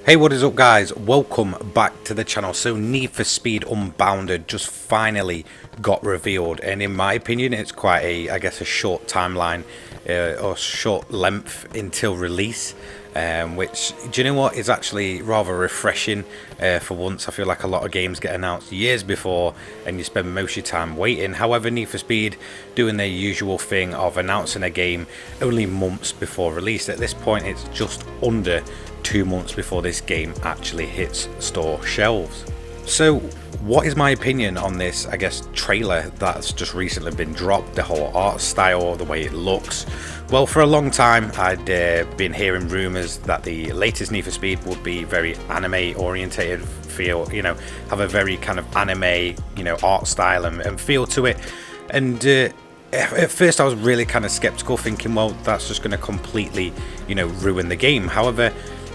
Hey, what is up guys? Welcome back to the channel. So Need for Speed Unbounded just finally got revealed, and in my opinion it's quite I guess a short timeline or short length until release, which, do you know what, is actually rather refreshing for once. I feel like a lot of games get announced years before and you spend most of your time waiting. However, Need for Speed doing their usual thing of announcing a game only months before release. At this point it's just under 2 months before this game actually hits store shelves. So what is my opinion on this, I guess, trailer that's just recently been dropped, the whole art style, the way it looks? Well, for a long time I'd been hearing rumors that the latest Need for Speed would be very anime orientated feel, you know, have a very kind of anime, you know, art style and feel to it. And at first I was really kind of skeptical, thinking, well, that's just going to completely, you know, ruin the game. However,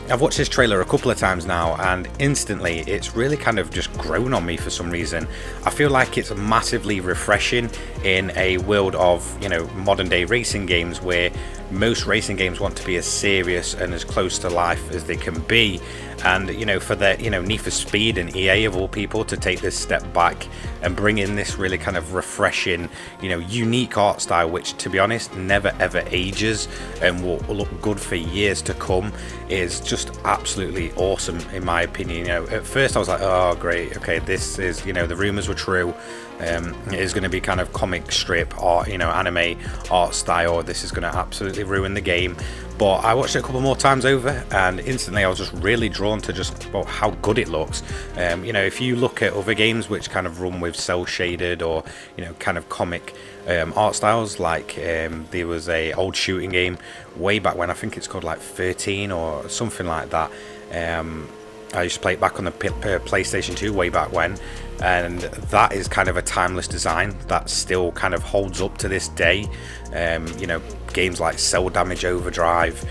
I've watched this trailer a couple of times now, and instantly it's really kind of just grown on me for some reason. I feel like it's massively refreshing in a world of, you know, modern day racing games where most racing games want to be as serious and as close to life as they can be. And, you know, for the, you know, Need for Speed and EA of all people to take this step back and bring in this really kind of refreshing, you know, unique art style, which, to be honest, never ever ages and will look good for years to come, is just absolutely awesome in my opinion. You know, at first I was like, oh great, okay, this is, you know, the rumors were true. It is going to be kind of comic strip or, you know, anime art style. This is going to absolutely ruin the game. But I watched it a couple more times over, and instantly I was just really drawn to just, well, how good it looks. You know, if you look at other games which kind of run with cel shaded or, you know, kind of comic art styles, like there was a old shooting game way back when, I think it's called like 13 or something like that. I used to play it back on the PlayStation 2 way back when, and that is kind of a timeless design that still kind of holds up to this day. You know, games like Cell Damage Overdrive,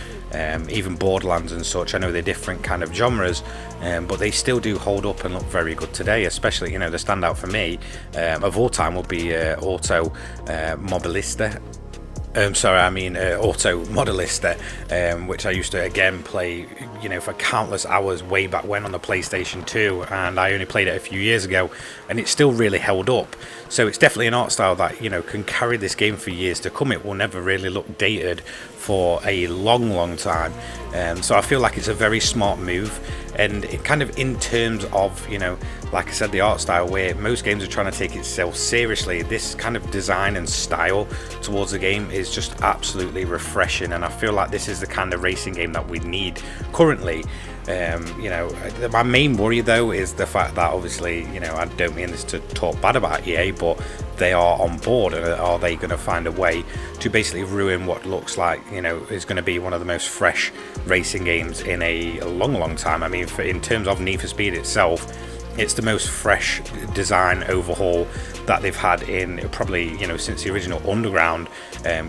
even Borderlands and such, I know they're different kind of genres, but they still do hold up and look very good today. Especially, you know, the standout for me of all time would be Auto Mobilista. Auto Modelista, which I used to again play, you know, for countless hours way back when on the PlayStation 2, and I only played it a few years ago, and it still really held up. So it's definitely an art style that, you know, can carry this game for years to come. It will never really look dated for a long time. So I feel like it's a very smart move, and it kind of, in terms of, you know, like I said, the art style, where most games are trying to take itself seriously, this kind of design and style towards the game is just absolutely refreshing, and I feel like this is the kind of racing game that we need currently. You know, my main worry though is the fact that, obviously, you know, I don't mean this to talk bad about EA, but they are on board, and are they going to find a way to basically ruin what looks like, you know, is going to be one of the most fresh racing games in a long time. I mean, in terms of Need for Speed itself, it's the most fresh design overhaul that they've had in probably, you know, since the original Underground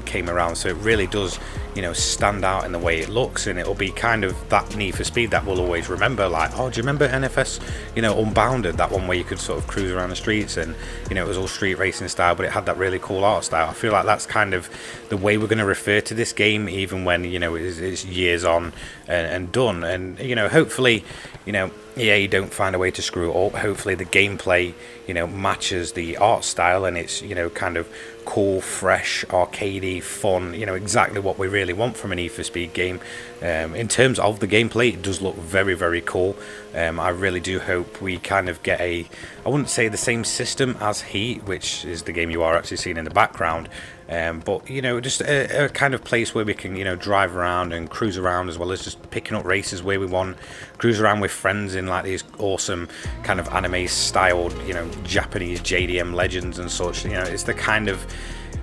came around. So it really does, you know, stand out in the way it looks, and it'll be kind of that Need for Speed that we'll always remember. Like, oh, do you remember NFS, you know, Unbounded, that one where you could sort of cruise around the streets and, you know, it was all street racing style, but it had that really cool art style. I feel like that's kind of the way we're going to refer to this game, even when, you know, it's years on and done. And, you know, hopefully, you know, EA don't find a way to screw it up. Hopefully the gameplay, you know, matches the art style, and it's, you know, kind of cool, fresh, arcadey, fun, you know, exactly what we really want from an Need for Speed game. In terms of the gameplay, it does look very cool. I really do hope we kind of get I wouldn't say the same system as Heat, which is the game you are actually seeing in the background, but, you know, just a kind of place where we can, you know, drive around and cruise around, as well as just picking up races where we want, cruise around with friends in like these awesome kind of anime styled, you know, Japanese JDM legends and such. You know, it's the kind of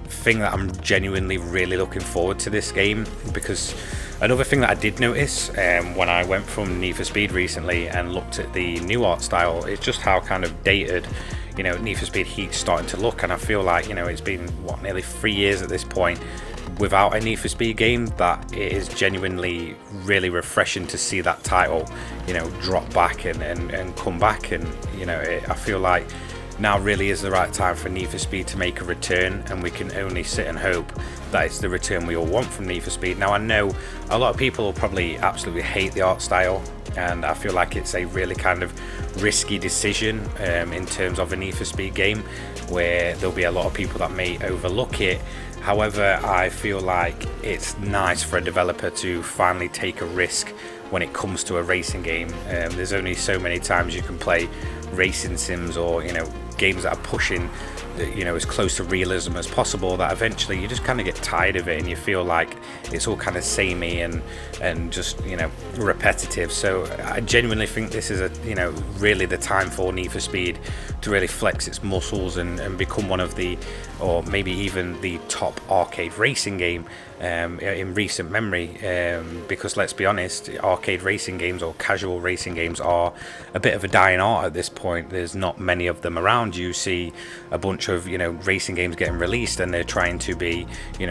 thing that I'm genuinely really looking forward to this game. Because another thing that I did notice when I went from Need for Speed recently and looked at the new art style, is just how kind of dated, you know, Need for Speed Heat's starting to look. And I feel like, you know, it's been, what, nearly 3 years at this point without a Need for Speed game, that it is genuinely really refreshing to see that title, you know, drop back and come back. And, you know, I feel like now really is the right time for Need for Speed to make a return, and we can only sit and hope that it's the return we all want from Need for Speed. Now I know a lot of people will probably absolutely hate the art style, and I feel like it's a really kind of risky decision in terms of a Need for Speed game, where there'll be a lot of people that may overlook it. However, I feel like it's nice for a developer to finally take a risk when it comes to a racing game. There's only so many times you can play racing sims, or games that are pushing as close to realism as possible, that eventually you just kind of get tired of it and you feel like it's all kind of samey and just repetitive. So I genuinely think this is really the time for Need for Speed to really flex its muscles and become one of the, or maybe even the top arcade racing game in recent memory, because let's be honest, arcade racing games or casual racing games are a bit of a dying art at this point. There's not many of them around. You see a bunch of racing games getting released and they're trying to be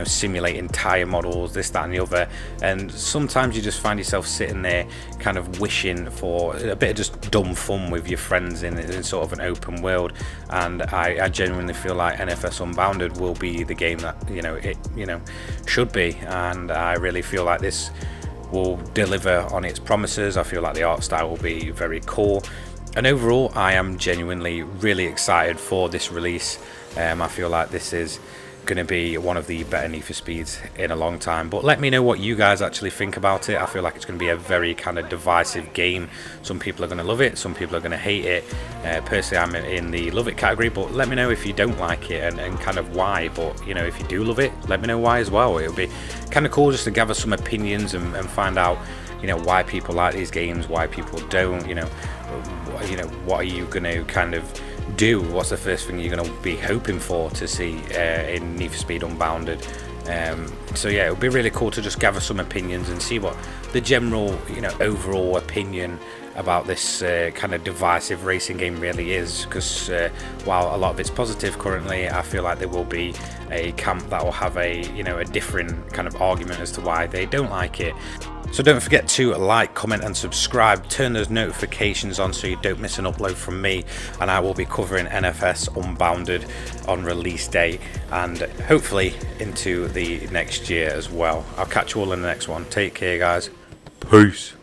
simulating tire models, this, that and the other, and sometimes you just find yourself sitting there kind of wishing for a bit of just dumb fun with your friends in sort of an open world. And I genuinely feel like NFS Unbounded will be the game that it should be, and I really feel like this will deliver on its promises. I feel like the art style will be very cool, and overall I am genuinely really excited for this release. I feel like this is going to be one of the better Need for Speeds in a long time. But let me know what you guys actually think about it. I feel like it's going to be a very kind of divisive game. Some people are going to love it, some people are going to hate it. Personally, I'm in the love it category, but let me know if you don't like it and kind of why. But if you do love it, let me know why as well. It'll be kind of cool just to gather some opinions and find out why people like these games, why people don't. What are you going to kind of do? What's the first thing you're going to be hoping for to see in Need for Speed Unbounded? So yeah, it would be really cool to just gather some opinions and see what the general overall opinion about this kind of divisive racing game really is, because while a lot of it's positive currently, I feel like there will be a camp that will have a a different kind of argument as to why they don't like it. So don't forget to like, comment and subscribe, turn those notifications on so you don't miss an upload from me, and I will be covering NFS Unbounded on release day and hopefully into the next year as well. I'll catch you all in the next one. Take care guys. Peace.